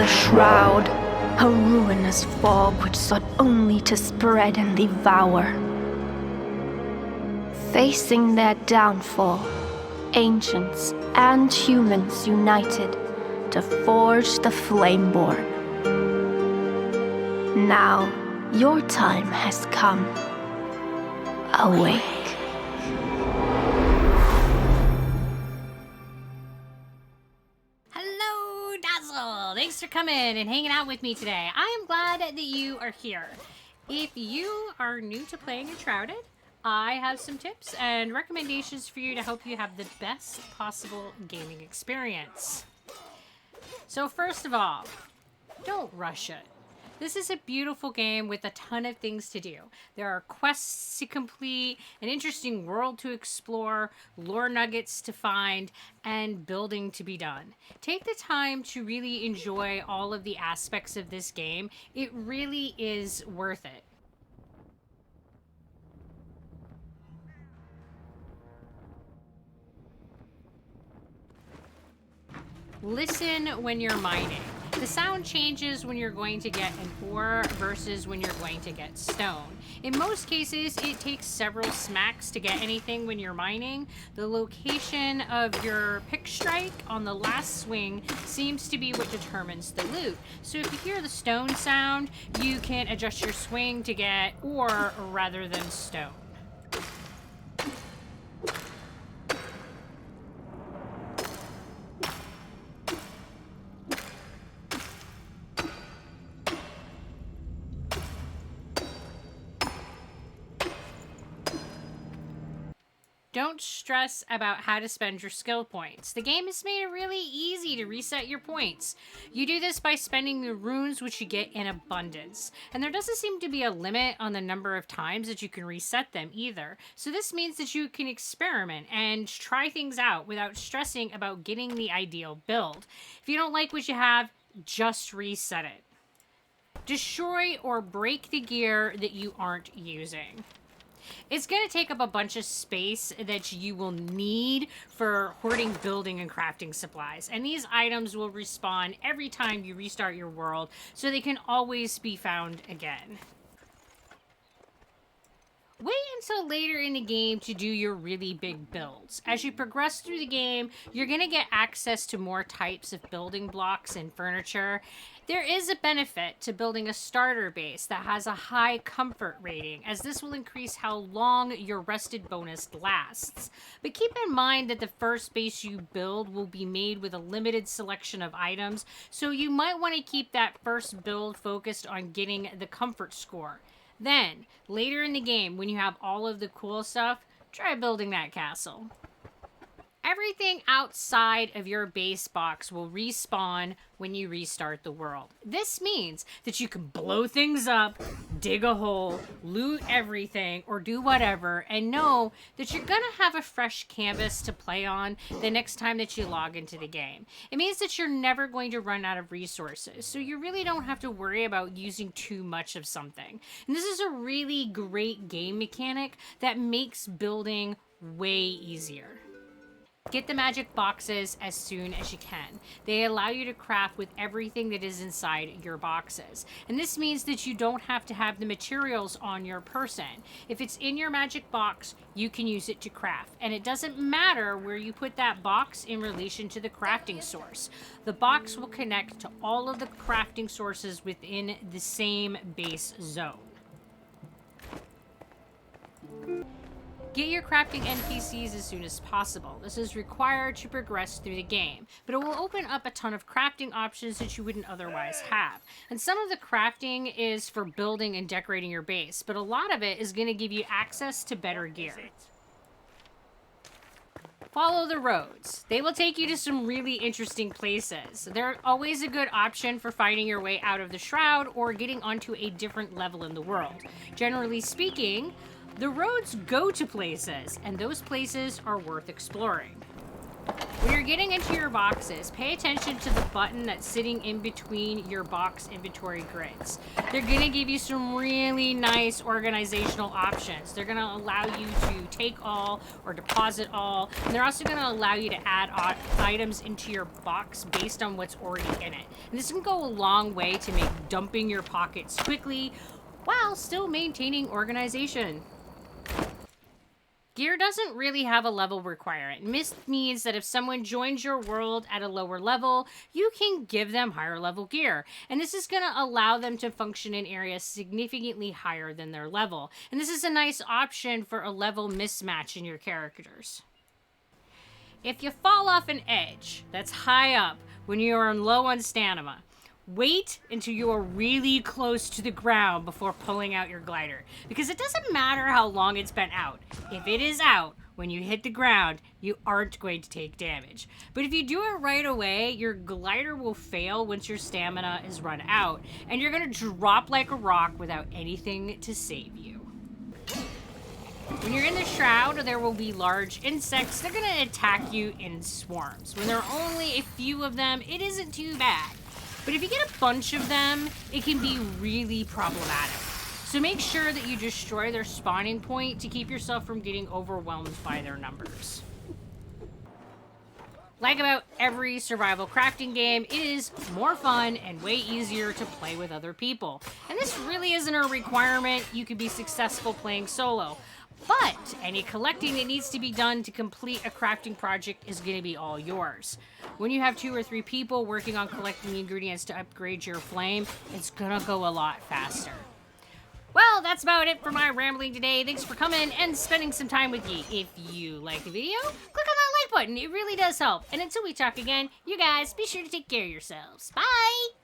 the Shroud, a ruinous fog which sought only to spread and devour. Facing their downfall, ancients and humans united to forge the Flameborn. Now, your time has come. Awake. Hello, Dazzle! Thanks for coming and hanging out with me today. I am glad that you are here. If you are new to playing Enshrouded, I have some tips and recommendations for you to help you have the best possible gaming experience. So first of all, don't rush it. This is a beautiful game with a ton of things to do. There are quests to complete, an interesting world to explore, lore nuggets to find, and building to be done. Take the time to really enjoy all of the aspects of this game. It really is worth it. Listen when you're mining. The sound changes when you're going to get an ore versus when you're going to get stone. In most cases, it takes several smacks to get anything when you're mining. The location of your pick strike on the last swing seems to be what determines the loot. So if you hear the stone sound, you can adjust your swing to get ore rather than stone. Don't stress about how to spend your skill points. The game has made it really easy to reset your points. You do this by spending the runes which you get in abundance. And there doesn't seem to be a limit on the number of times that you can reset them either. So this means that you can experiment and try things out without stressing about getting the ideal build. If you don't like what you have, just reset it. Destroy or break the gear that you aren't using. It's going to take up a bunch of space that you will need for hoarding, building, and crafting supplies. And these items will respawn every time you restart your world, so they can always be found again. Wait until later in the game to do your really big builds. As you progress through the game, you're going to get access to more types of building blocks and furniture. There is a benefit to building a starter base that has a high comfort rating, as this will increase how long your rested bonus lasts. But keep in mind that the first base you build will be made with a limited selection of items, so you might want to keep that first build focused on getting the comfort score. Then, later in the game, when you have all of the cool stuff, try building that castle. Everything outside of your base box will respawn when you restart the world. This means that you can blow things up, dig a hole, loot everything, or do whatever, and know that you're going to have a fresh canvas to play on the next time that you log into the game. It means that you're never going to run out of resources, so you really don't have to worry about using too much of something. And this is a really great game mechanic that makes building way easier. Get the magic boxes as soon as you can. They allow you to craft with everything that is inside your boxes. And this means that you don't have to have the materials on your person. If it's in your magic box, you can use it to craft. And it doesn't matter where you put that box in relation to the crafting source. The box will connect to all of the crafting sources within the same base zone. Get your crafting NPCs as soon as possible. This is required to progress through the game, but it will open up a ton of crafting options that you wouldn't otherwise have. And some of the crafting is for building and decorating your base, but a lot of it is going to give you access to better gear. Follow the roads. They will take you to some really interesting places. They're always a good option for finding your way out of the Shroud or getting onto a different level in the world. Generally speaking, the roads go to places, and those places are worth exploring. When you're getting into your boxes, pay attention to the button that's sitting in between your box inventory grids. They're going to give you some really nice organizational options. They're going to allow you to take all or deposit all, and they're also going to allow you to add items into your box based on what's already in it. And this can go a long way to make dumping your pockets quickly while still maintaining organization. Gear doesn't really have a level requirement. This means that if someone joins your world at a lower level, you can give them higher level gear. And this is going to allow them to function in areas significantly higher than their level. And this is a nice option for a level mismatch in your characters. If you fall off an edge that's high up when you are low on stamina, wait until you are really close to the ground before pulling out your glider. Because it doesn't matter how long it's been out. If it is out when you hit the ground, you aren't going to take damage. But if you do it right away, your glider will fail once your stamina is run out. And you're going to drop like a rock without anything to save you. When you're in the shroud, there will be large insects. They're going to attack you in swarms. When there are only a few of them, it isn't too bad. But if you get a bunch of them, it can be really problematic. So make sure that you destroy their spawning point to keep yourself from getting overwhelmed by their numbers. Like about every survival crafting game, it is more fun and way easier to play with other people. And this really isn't a requirement. You can be successful playing solo. But any collecting that needs to be done to complete a crafting project is going to be all yours. When you have 2 or 3 people working on collecting the ingredients to upgrade your flame, it's going to go a lot faster. Well, that's about it for my rambling today. Thanks for coming and spending some time with me. If you like the video, click on that like button. It really does help. And until we talk again, you guys be sure to take care of yourselves. Bye!